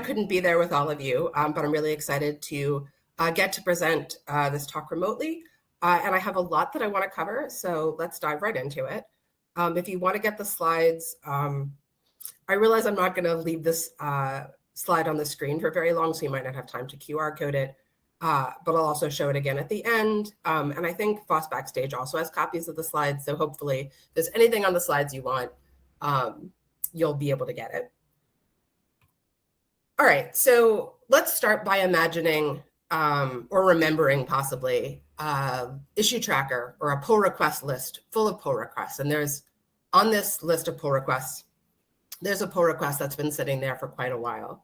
couldn't be there with all of you, but I'm really excited to get to present this talk remotely. And I have a lot that I want to cover, so let's dive right into it. If you want to get the slides, I realize I'm not going to leave this slide on the screen for very long, so you might not have time to QR code it, but I'll also show it again at the end. And I think Foss Backstage also has copies of the slides, so hopefully if there's anything on the slides you want, you'll be able to get it. All right, so let's start by imagining or remembering possibly issue tracker or a pull request list full of pull requests. And there's on this list of pull requests, there's a pull request that's been sitting there for quite a while.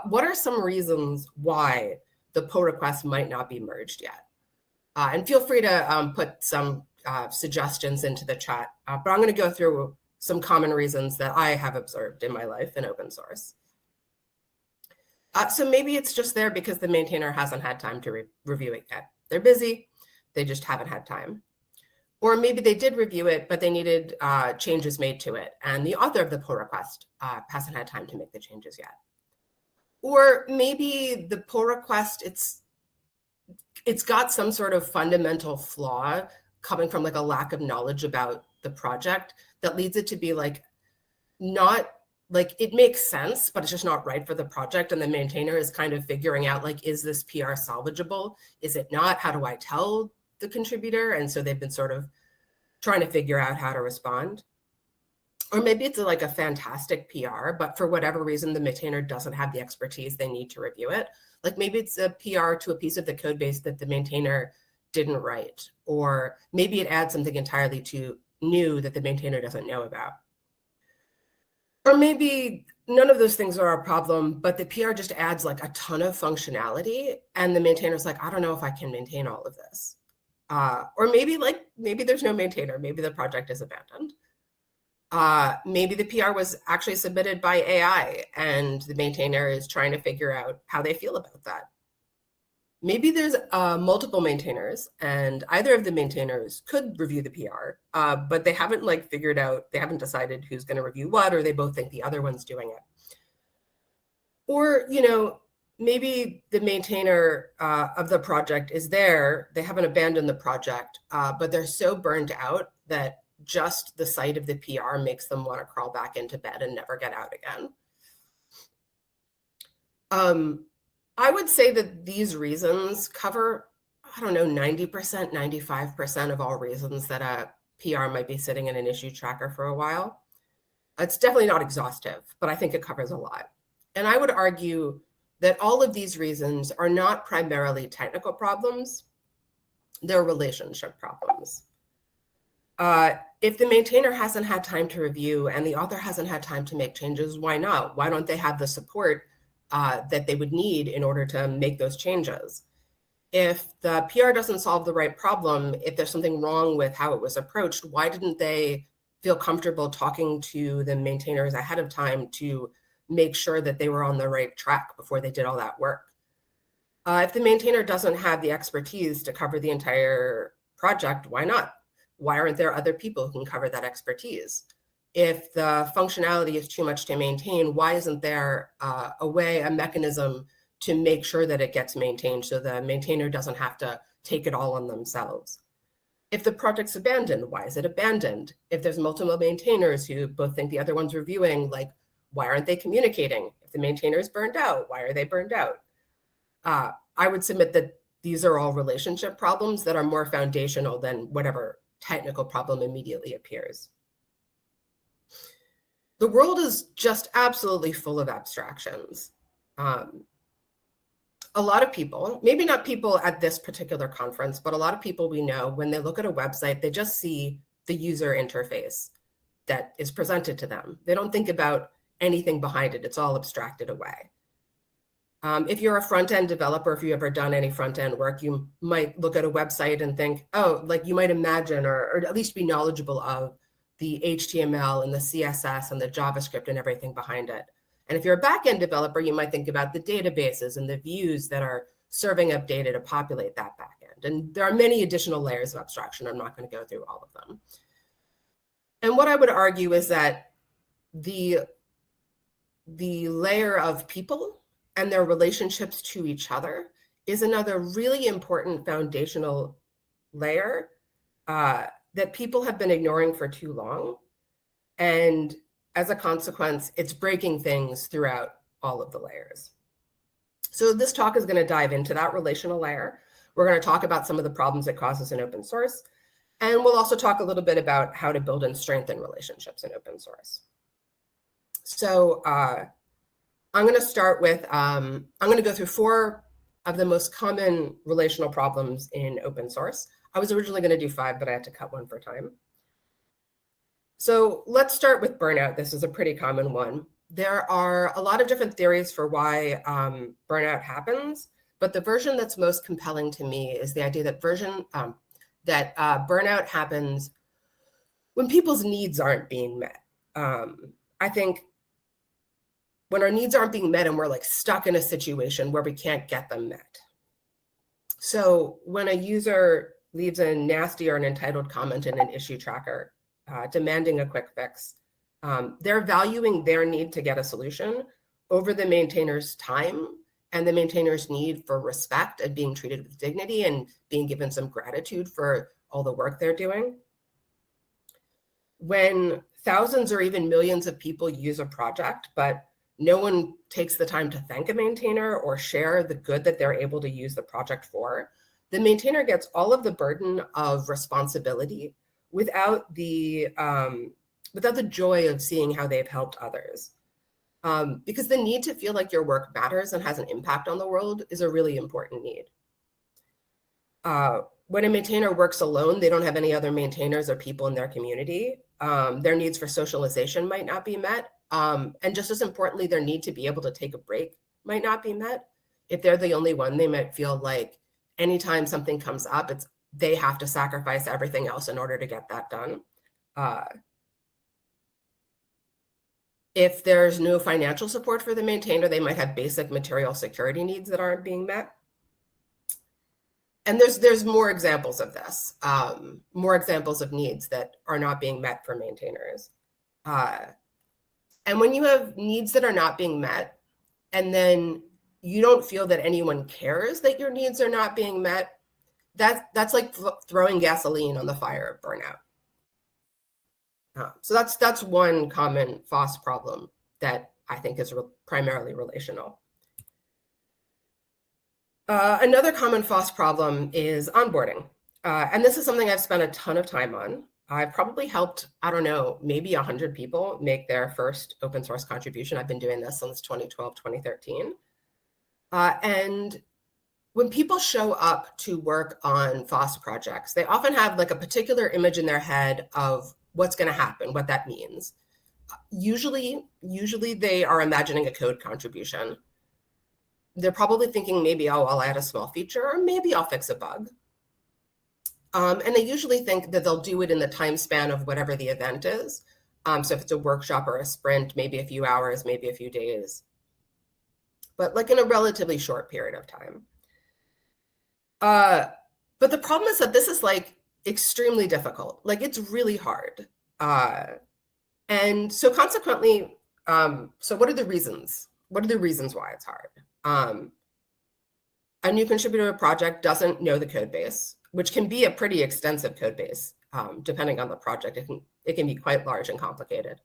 What are some reasons why the pull request might not be merged yet? And feel free to put some suggestions into the chat, but I'm going to go through some common reasons that I have observed in my life in open source. So maybe it's just there because the maintainer hasn't had time to review it yet. They're busy, they just haven't had time. Or maybe they did review it, but they needed changes made to it, and the author of the pull request hasn't had time to make the changes yet. Or maybe the pull request, it's got some sort of fundamental flaw coming from like a lack of knowledge about the project that leads it to be like not like it makes sense, but it's just not right for the project. And the maintainer is kind of figuring out like, is this PR salvageable? Is it not? How do I tell the contributor? And so they've been sort of trying to figure out how to respond. Or maybe it's like a fantastic PR, but for whatever reason, the maintainer doesn't have the expertise they need to review it. Like maybe it's a PR to a piece of the code base that the maintainer didn't write, or maybe it adds something entirely new that the maintainer doesn't know about. Or maybe none of those things are a problem, but the PR just adds like a ton of functionality and the maintainer's like, I don't know if I can maintain all of this. Or maybe there's no maintainer, maybe the project is abandoned. Maybe the PR was actually submitted by AI and the maintainer is trying to figure out how they feel about that. Maybe there's multiple maintainers and either of the maintainers could review the PR, but they haven't like figured out, they haven't decided who's going to review what, or they both think the other one's doing it. Or, you know, maybe the maintainer of the project is there, they haven't abandoned the project, but they're so burned out that just the sight of the PR makes them want to crawl back into bed and never get out again. I would say that these reasons cover, I don't know, 90%, 95% of all reasons that a PR might be sitting in an issue tracker for a while. It's definitely not exhaustive, but I think it covers a lot. And I would argue that all of these reasons are not primarily technical problems, they're relationship problems. If the maintainer hasn't had time to review and the author hasn't had time to make changes, why not? Why don't they have the support that they would need in order to make those changes? If the PR doesn't solve the right problem, if there's something wrong with how it was approached, why didn't they feel comfortable talking to the maintainers ahead of time to make sure that they were on the right track before they did all that work? If the maintainer doesn't have the expertise to cover the entire project, why not? Why aren't there other people who can cover that expertise? If the functionality is too much to maintain, why isn't there a mechanism to make sure that it gets maintained so the maintainer doesn't have to take it all on themselves? If the project's abandoned, why is it abandoned? If there's multiple maintainers who both think the other one's reviewing, like, why aren't they communicating? If the maintainer is burned out, why are they burned out? I would submit that these are all relationship problems that are more foundational than whatever technical problem immediately appears. The world is just absolutely full of abstractions. A lot of people, maybe not people at this particular conference, but a lot of people we know, when they look at a website, they just see the user interface that is presented to them. They don't think about anything behind it. It's all abstracted away. If you're a front-end developer, if you've ever done any front-end work, you might look at a website and think, oh, like you might imagine or at least be knowledgeable of the HTML and the CSS and the JavaScript and everything behind it. And if you're a back-end developer, you might think about the databases and the views that are serving up data to populate that back-end. And there are many additional layers of abstraction. I'm not going to go through all of them. And what I would argue is that the the layer of people and their relationships to each other is another really important foundational layer that people have been ignoring for too long. And as a consequence, it's breaking things throughout all of the layers. So this talk is going to dive into that relational layer. We're going to talk about some of the problems it causes in open source. And we'll also talk a little bit about how to build and strengthen relationships in open source. So I'm going to start with, I'm going to go through 4 of the most common relational problems in open source. I was originally going to do 5, but I had to cut 1 for time. So let's start with burnout. This is a pretty common one. There are a lot of different theories for why burnout happens, but the version that's most compelling to me is the idea that burnout happens when people's needs aren't being met. I think when our needs aren't being met and we're like stuck in a situation where we can't get them met. So when a user leaves a nasty or an entitled comment in an issue tracker, demanding a quick fix, they're valuing their need to get a solution over the maintainer's time and the maintainer's need for respect and being treated with dignity and being given some gratitude for all the work they're doing. When thousands or even millions of people use a project, but no one takes the time to thank a maintainer or share the good that they're able to use the project for, the maintainer gets all of the burden of responsibility without the joy of seeing how they've helped others. Because the need to feel like your work matters and has an impact on the world is a really important need. When a maintainer works alone, they don't have any other maintainers or people in their community. Their needs for socialization might not be met. And just as importantly, their need to be able to take a break might not be met. If they're the only one, they might feel like anytime something comes up, they have to sacrifice everything else in order to get that done. If there's no financial support for the maintainer, they might have basic material security needs that aren't being met. And there's more examples of this, more examples of needs that are not being met for maintainers. And when you have needs that are not being met, and then you don't feel that anyone cares that your needs are not being met, that's like throwing gasoline on the fire of burnout. So that's one common FOSS problem that I think is primarily relational. Another common FOSS problem is onboarding. And this is something I've spent a ton of time on. I've probably helped, I don't know, maybe 100 people make their first open source contribution. I've been doing this since 2012, 2013. And when people show up to work on FOSS projects, they often have like a particular image in their head of what's going to happen, what that means. Usually they are imagining a code contribution. They're probably thinking maybe, oh, I'll add a small feature, or maybe I'll fix a bug. And they usually think that they'll do it in the time span of whatever the event is. So if it's a workshop or a sprint, maybe a few hours, maybe a few days, but like in a relatively short period of time. But the problem is that this is like extremely difficult. Like it's really hard. And so consequently, so what are the reasons? What are the reasons why it's hard? A new contributor to a project doesn't know the code base, which can be a pretty extensive code base, depending on the project. It can be quite large and complicated.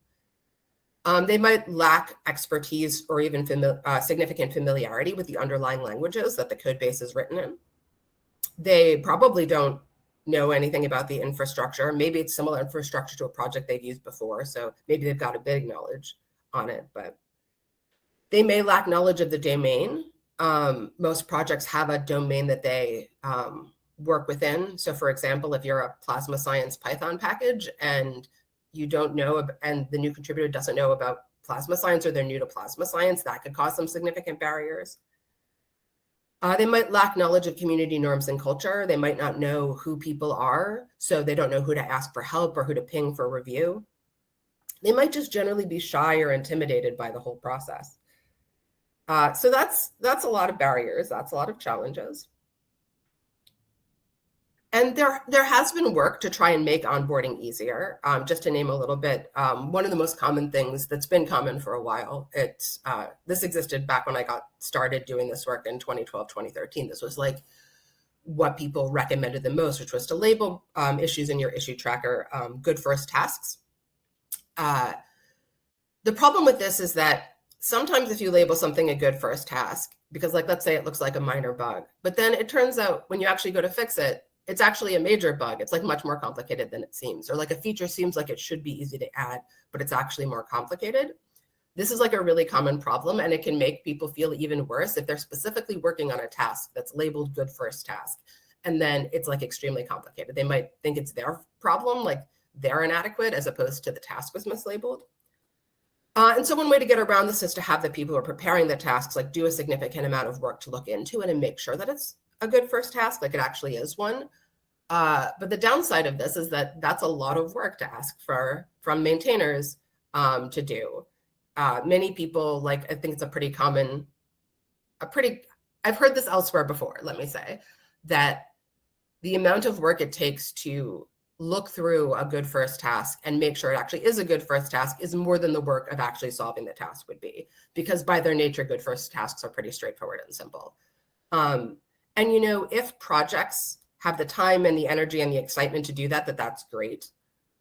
They might lack expertise or even significant familiarity with the underlying languages that the code base is written in. They probably don't know anything about the infrastructure. Maybe it's similar infrastructure to a project they've used before, so maybe they've got a big knowledge on it, but they may lack knowledge of the domain. Most projects have a domain that they work within. So for example, if you're a plasma science Python package and you don't know, and the new contributor doesn't know about plasma science, or they're new to plasma science, that could cause some significant barriers. They might lack knowledge of community norms and culture. They might not know who people are, so they don't know who to ask for help or who to ping for review. They might just generally be shy or intimidated by the whole process. So that's a lot of barriers. That's a lot of challenges. And there has been work to try and make onboarding easier. Just to name a little bit, one of the most common things that's been common for a while, this existed back when I got started doing this work in 2012, 2013. This was like what people recommended the most, which was to label issues in your issue tracker good first tasks. The problem with this is that sometimes if you label something a good first task, because like, let's say it looks like a minor bug, but then it turns out when you actually go to fix it, it's actually a major bug. It's like much more complicated than it seems. Or like a feature seems like it should be easy to add, but it's actually more complicated. This is like a really common problem, and it can make people feel even worse if they're specifically working on a task that's labeled good first task. And then it's like extremely complicated. They might think it's their problem, like they're inadequate, as opposed to the task was mislabeled. And so one way to get around this is to have the people who are preparing the tasks like do a significant amount of work to look into it and make sure that it's a good first task, like it actually is one. But the downside of this is that that's a lot of work to ask from maintainers to do. Many people, like, I think it's I've heard this elsewhere before, let me say, that the amount of work it takes to look through a good first task and make sure it actually is a good first task is more than the work of actually solving the task would be, because by their nature, good first tasks are pretty straightforward and simple. And, if projects have the time and the energy and the excitement to do that, that's great.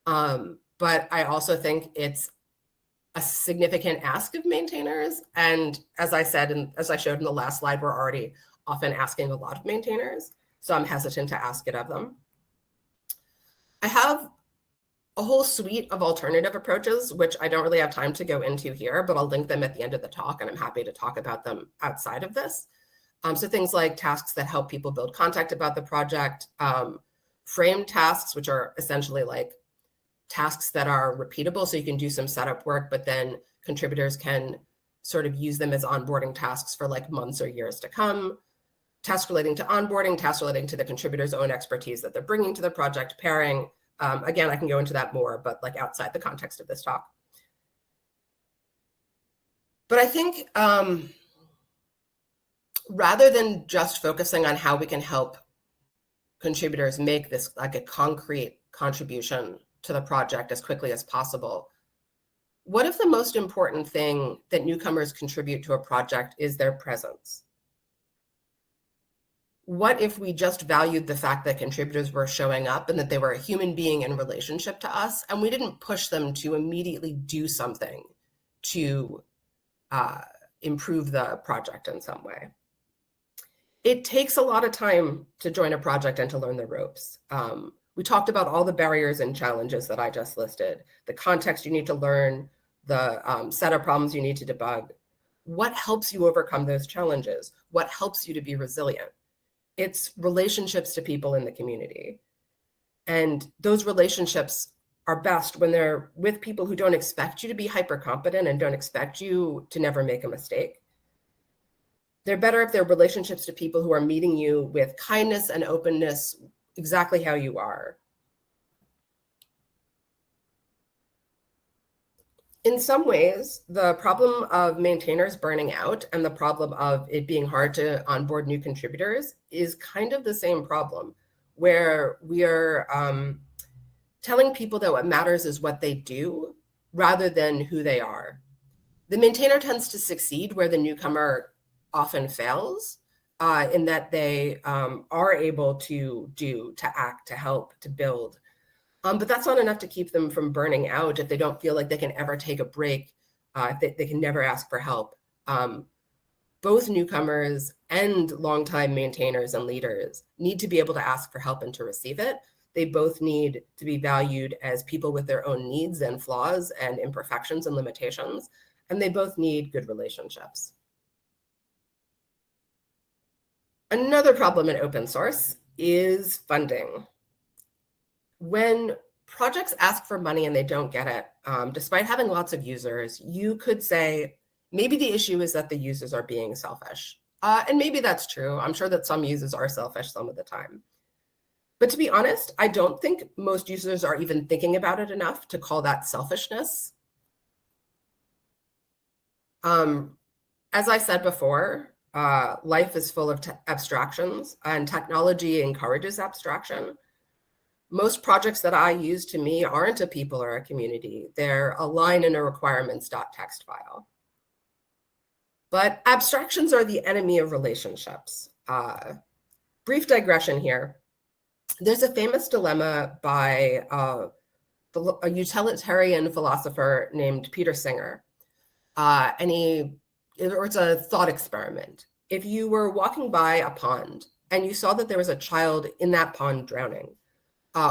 But I also think it's a significant ask of maintainers. And as I said, and as I showed in the last slide, we're already often asking a lot of maintainers. So I'm hesitant to ask it of them. I have a whole suite of alternative approaches, which I don't really have time to go into here, but I'll link them at the end of the talk, and I'm happy to talk about them outside of this. So things like tasks that help people build context about the project, framed tasks, which are essentially like tasks that are repeatable, so you can do some setup work, but then contributors can sort of use them as onboarding tasks for like months or years to come. Tasks relating to onboarding, tasks relating to the contributor's own expertise that they're bringing to the project, pairing. Again, I can go into that more, but like outside the context of this talk. But I think rather than just focusing on how we can help contributors make this like a concrete contribution to the project as quickly as possible, what if the most important thing that newcomers contribute to a project is their presence? What if we just valued the fact that contributors were showing up and that they were a human being in relationship to us, and we didn't push them to immediately do something to improve the project in some way? It takes a lot of time to join a project and to learn the ropes. We talked about all the barriers and challenges that I just listed, the context you need to learn, the set of problems you need to debug. What helps you overcome those challenges? What helps you to be resilient? It's relationships to people in the community. And those relationships are best when they're with people who don't expect you to be hyper competent and don't expect you to never make a mistake. They're better if they're relationships to people who are meeting you with kindness and openness, exactly how you are. In some ways, the problem of maintainers burning out and the problem of it being hard to onboard new contributors is kind of the same problem, where we are telling people that what matters is what they do rather than who they are. The maintainer tends to succeed where the newcomer often fails, in that they are able to do, to act, to help, to build. But that's not enough to keep them from burning out if they don't feel like they can ever take a break, if they can never ask for help. Both newcomers and longtime maintainers and leaders need to be able to ask for help and to receive it. They both need to be valued as people with their own needs and flaws and imperfections and limitations, and they both need good relationships. Another problem in open source is funding. When projects ask for money and they don't get it, despite having lots of users, you could say, maybe the issue is that the users are being selfish. And maybe that's true. I'm sure that some users are selfish some of the time. But to be honest, I don't think most users are even thinking about it enough to call that selfishness. As I said before, life is full of abstractions, and technology encourages abstraction. Most projects that I use, to me, aren't a people or a community. They're a line in a requirements.txt file. But abstractions are the enemy of relationships. Brief digression here. There's a famous dilemma by a utilitarian philosopher named Peter Singer. It's a thought experiment. If you were walking by a pond and you saw that there was a child in that pond drowning,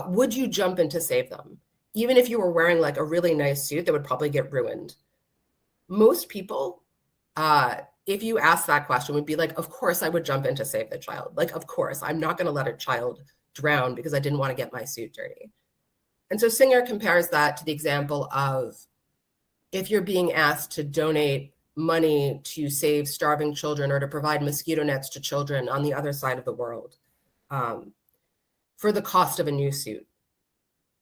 would you jump in to save them? Even if you were wearing like a really nice suit that would probably get ruined. Most people, if you ask that question, would be like, of course I would jump in to save the child. Like, of course, I'm not gonna let a child drown because I didn't want to get my suit dirty. And so Singer compares that to the example of if you're being asked to donate money to save starving children or to provide mosquito nets to children on the other side of the world for the cost of a new suit.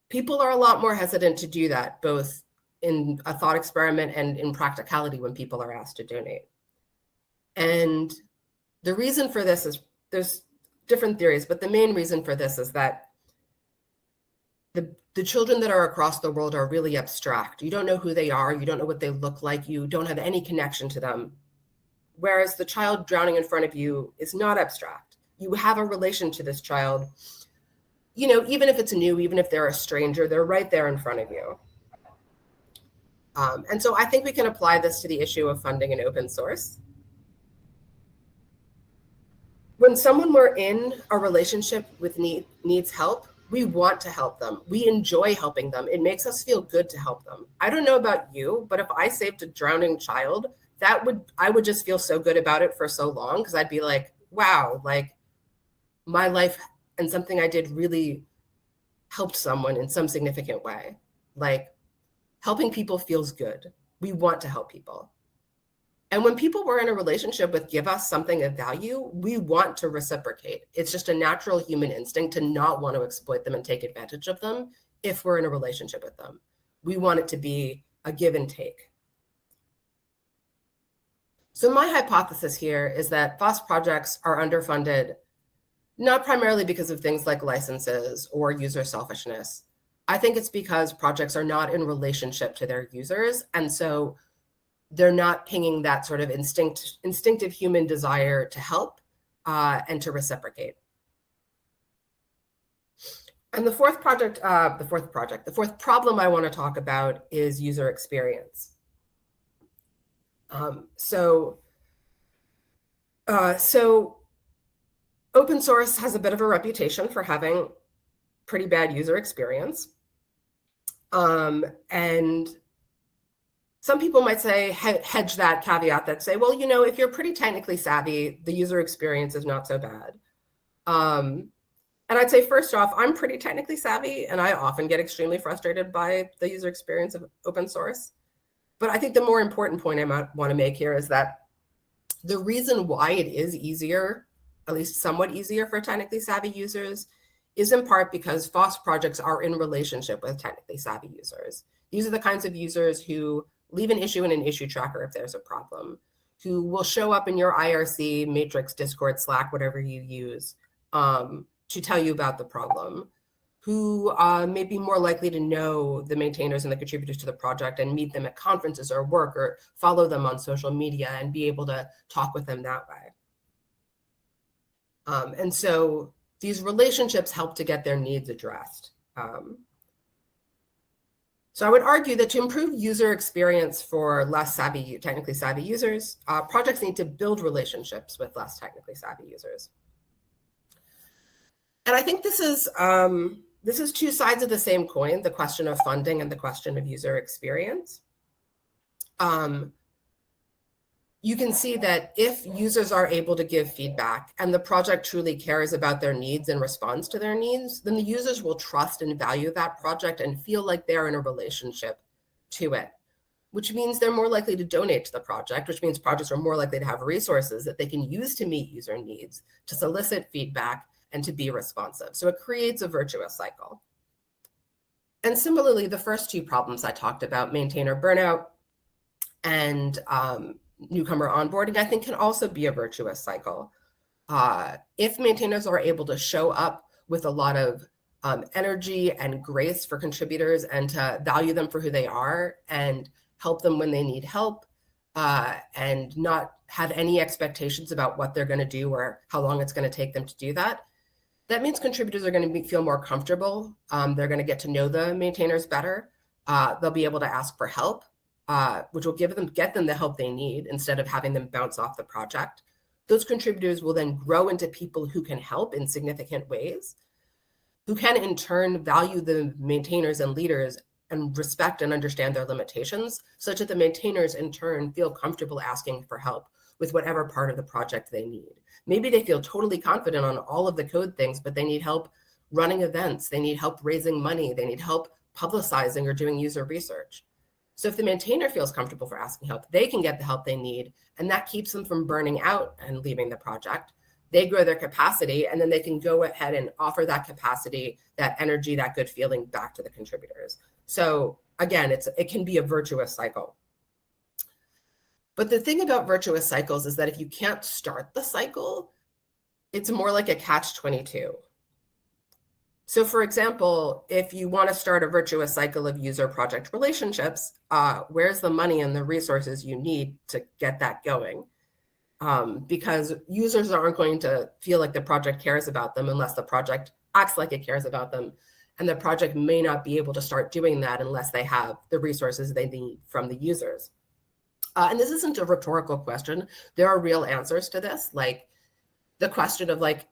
People are a lot more hesitant to do that, both in a thought experiment and in practicality when people are asked to donate. And the reason for this is, there's different theories, but the main reason for this is that the children that are across the world are really abstract. You don't know who they are. You don't know what they look like. You don't have any connection to them. Whereas the child drowning in front of you is not abstract. You have a relation to this child. You know, even if it's new, even if they're a stranger, they're right there in front of you. And so I think we can apply this to the issue of funding and open source. When someone we're in a relationship with needs help, we want to help them. We enjoy helping them. It makes us feel good to help them. I don't know about you, but if I saved a drowning child, I would just feel so good about it for so long, because I'd be like, wow, like my life and something I did really helped someone in some significant way. Like, helping people feels good. We want to help people. And when people we're in a relationship with give us something of value, we want to reciprocate. It's just a natural human instinct to not want to exploit them and take advantage of them if we're in a relationship with them. We want it to be a give and take. So my hypothesis here is that FOSS projects are underfunded, not primarily because of things like licenses or user selfishness. I think it's because projects are not in relationship to their users, and so they're not pinging that sort of instinctive human desire to help and to reciprocate. And the fourth problem I want to talk about is user experience. So open source has a bit of a reputation for having pretty bad user experience. And some people might say, hedge that caveat that say, well, you know, if you're pretty technically savvy, the user experience is not so bad. And I'd say, first off, I'm pretty technically savvy, and I often get extremely frustrated by the user experience of open source. But I think the more important point I might want to make here is that the reason why it is easier, at least somewhat easier for technically savvy users, is in part because FOSS projects are in relationship with technically savvy users. These are the kinds of users who leave an issue in an issue tracker if there's a problem, who will show up in your IRC, Matrix, Discord, Slack, whatever you use, to tell you about the problem, who may be more likely to know the maintainers and the contributors to the project and meet them at conferences or work or follow them on social media and be able to talk with them that way. And so these relationships help to get their needs addressed. So I would argue that to improve user experience for less savvy, technically savvy users, projects need to build relationships with less technically savvy users. And I think this is two sides of the same coin, the question of funding and the question of user experience. You can see that if users are able to give feedback and the project truly cares about their needs and responds to their needs, then the users will trust and value that project and feel like they're in a relationship to it, which means they're more likely to donate to the project, which means projects are more likely to have resources that they can use to meet user needs, to solicit feedback, and to be responsive. So it creates a virtuous cycle. And similarly, the first two problems I talked about, maintainer burnout and newcomer onboarding, I think, can also be a virtuous cycle. If maintainers are able to show up with a lot of energy and grace for contributors and to value them for who they are and help them when they need help, and not have any expectations about what they're going to do or how long it's going to take them to do that, that means contributors are going to feel more comfortable. They're going to get to know the maintainers better. They'll be able to ask for help, which will get them the help they need instead of having them bounce off the project. Those contributors will then grow into people who can help in significant ways, who can in turn value the maintainers and leaders and respect and understand their limitations, such that the maintainers in turn feel comfortable asking for help with whatever part of the project they need. Maybe they feel totally confident on all of the code things, but they need help running events, they need help raising money, they need help publicizing or doing user research. So if the maintainer feels comfortable for asking help, they can get the help they need, and that keeps them from burning out and leaving the project. They grow their capacity, and then they can go ahead and offer that capacity, that energy, that good feeling back to the contributors. So again, it can be a virtuous cycle. But the thing about virtuous cycles is that if you can't start the cycle, it's more like a catch-22. So for example, if you want to start a virtuous cycle of user-project relationships, where's the money and the resources you need to get that going? Because users aren't going to feel like the project cares about them unless the project acts like it cares about them. And the project may not be able to start doing that unless they have the resources they need from the users. And this isn't a rhetorical question. There are real answers to this, like the question of like,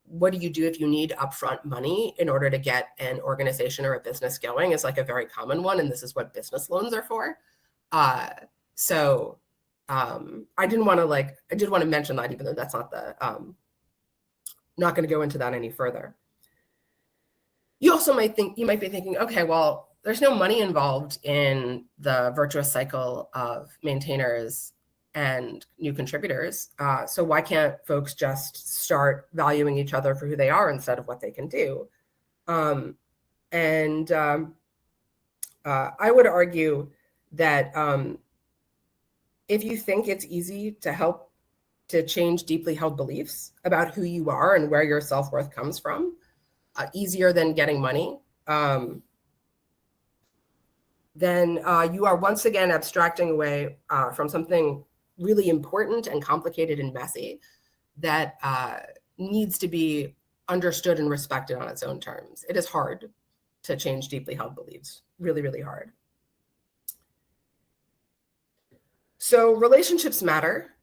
what do you do if you need upfront money in order to get an organization or a business going is like a very common one. And this is what business loans are for. I did want to mention that, even though that's not not going to go into that any further. You also might be thinking, okay, well, there's no money involved in the virtuous cycle of maintainers and new contributors. So why can't folks just start valuing each other for who they are instead of what they can do? I would argue that if you think it's easy to help to change deeply held beliefs about who you are and where your self-worth comes from, easier than getting money, then you are once again abstracting away from something really important and complicated and messy that needs to be understood and respected on its own terms. It is hard to change deeply held beliefs, really, really hard. So relationships matter.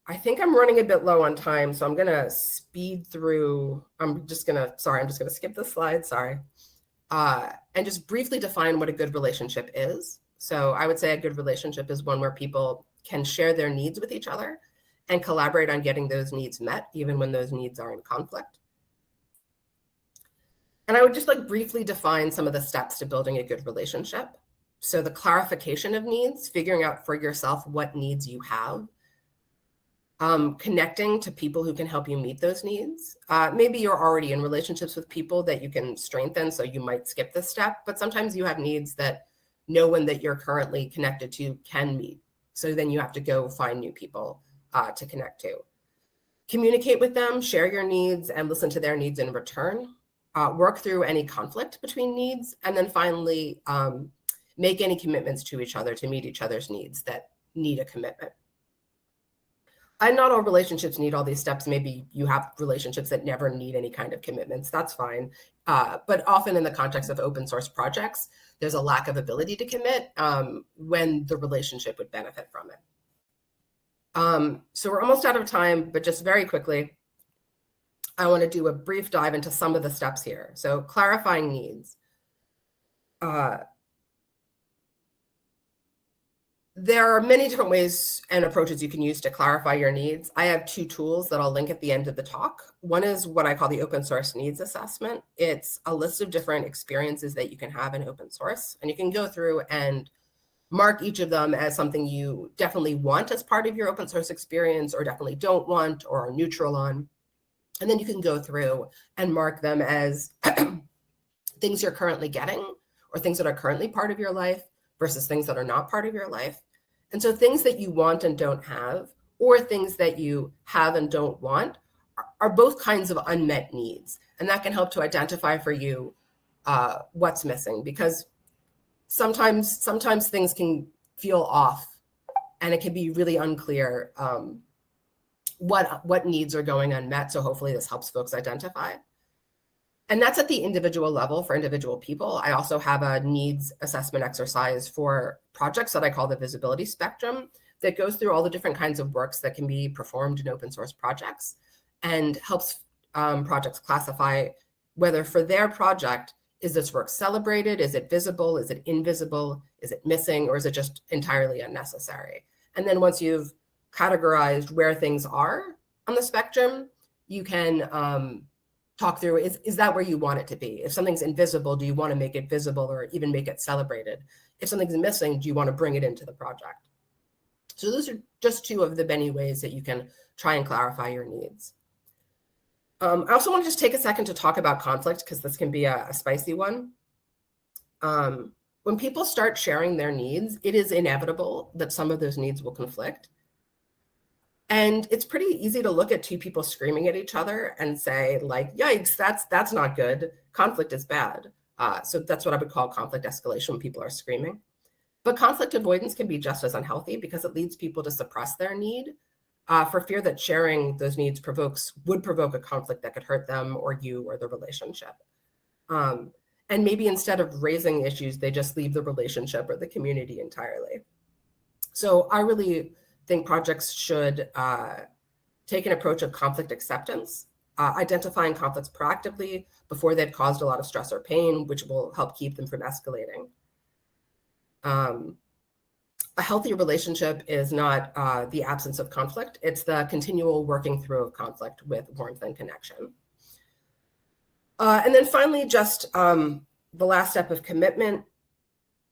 I think I'm running a bit low on time, so I'm gonna speed through. I'm just gonna skip this slide, sorry. And just briefly define what a good relationship is. So I would say a good relationship is one where people can share their needs with each other and collaborate on getting those needs met, even when those needs are in conflict. And I would just like briefly define some of the steps to building a good relationship. So the clarification of needs, figuring out for yourself what needs you have, connecting to people who can help you meet those needs. Maybe you're already in relationships with people that you can strengthen, so you might skip this step, but sometimes you have needs that no one that you're currently connected to can meet. So then you have to go find new people to connect to. Communicate with them, share your needs, and listen to their needs in return. Work through any conflict between needs, and then finally, make any commitments to each other to meet each other's needs that need a commitment. And not all relationships need all these steps. Maybe you have relationships that never need any kind of commitments. That's fine. But often in the context of open source projects, there's a lack of ability to commit when the relationship would benefit from it. So we're almost out of time, but just very quickly, I want to do a brief dive into some of the steps here. So clarifying needs. There are many different ways and approaches you can use to clarify your needs. I have two tools that I'll link at the end of the talk. One is what I call the open source needs assessment. It's a list of different experiences that you can have in open source, and you can go through and mark each of them as something you definitely want as part of your open source experience or definitely don't want or are neutral on. And then you can go through and mark them as things you're currently getting or things that are currently part of your life versus things that are not part of your life. And so things that you want and don't have, or things that you have and don't want, are both kinds of unmet needs. And that can help to identify for you what's missing, because sometimes things can feel off, and it can be really unclear what needs are going unmet. So hopefully this helps folks identify. And that's at the individual level for individual people. I also have a needs assessment exercise for projects that I call the visibility spectrum, that goes through all the different kinds of works that can be performed in open source projects, and helps projects classify whether for their project, is this work celebrated? Is it visible? Is it invisible? Is it missing? Or is it just entirely unnecessary? And then once you've categorized where things are on the spectrum, you can talk through, is that where you want it to be? If something's invisible, do you want to make it visible or even make it celebrated? If something's missing, do you want to bring it into the project? So those are just two of the many ways that you can try and clarify your needs. I also want to just take a second to talk about conflict, because this can be a spicy one. When people start sharing their needs, it is inevitable that some of those needs will conflict. And it's pretty easy to look at two people screaming at each other and say, like, yikes, that's not good. Conflict is bad. So that's what I would call conflict escalation, when people are screaming. But conflict avoidance can be just as unhealthy, because it leads people to suppress their need for fear that sharing those needs would provoke a conflict that could hurt them or you or the relationship. And maybe instead of raising issues, they just leave the relationship or the community entirely. So I really think projects should take an approach of conflict acceptance, identifying conflicts proactively before they've caused a lot of stress or pain, which will help keep them from escalating. A healthy relationship is not the absence of conflict. It's the continual working through of conflict with warmth and connection. And then finally, just the last step of commitment.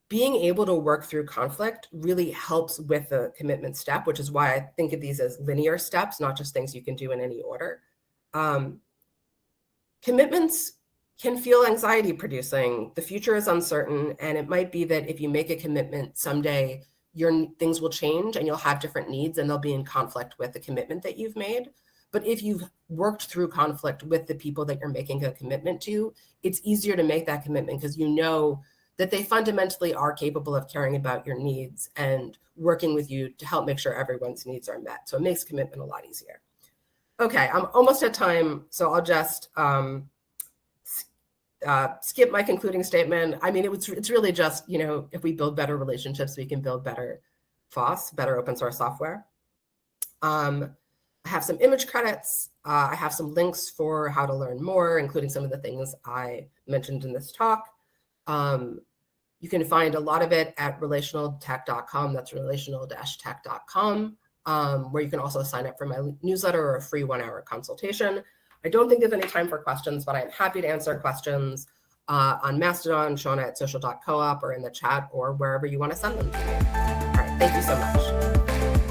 Being able to work through conflict really helps with the commitment step, which is why I think of these as linear steps, not just things you can do in any order. Commitments can feel anxiety producing. The future is uncertain, and it might be that if you make a commitment someday, things will change and you'll have different needs, and they'll be in conflict with the commitment that you've made. But if you've worked through conflict with the people that you're making a commitment to, it's easier to make that commitment, because you know that they fundamentally are capable of caring about your needs and working with you to help make sure everyone's needs are met. So it makes commitment a lot easier. Okay, I'm almost at time, so I'll just skip my concluding statement. I mean, it's really just, if we build better relationships, we can build better FOSS, better open source software. I have some image credits. I have some links for how to learn more, including some of the things I mentioned in this talk. You can find a lot of it at relationaltech.com. That's relational-tech.com, where you can also sign up for my newsletter or a free 1-hour consultation. I don't think there's any time for questions, but I'm happy to answer questions on Mastodon, Shauna at social.coop, or in the chat, or wherever you want to send them to me. All right, thank you so much.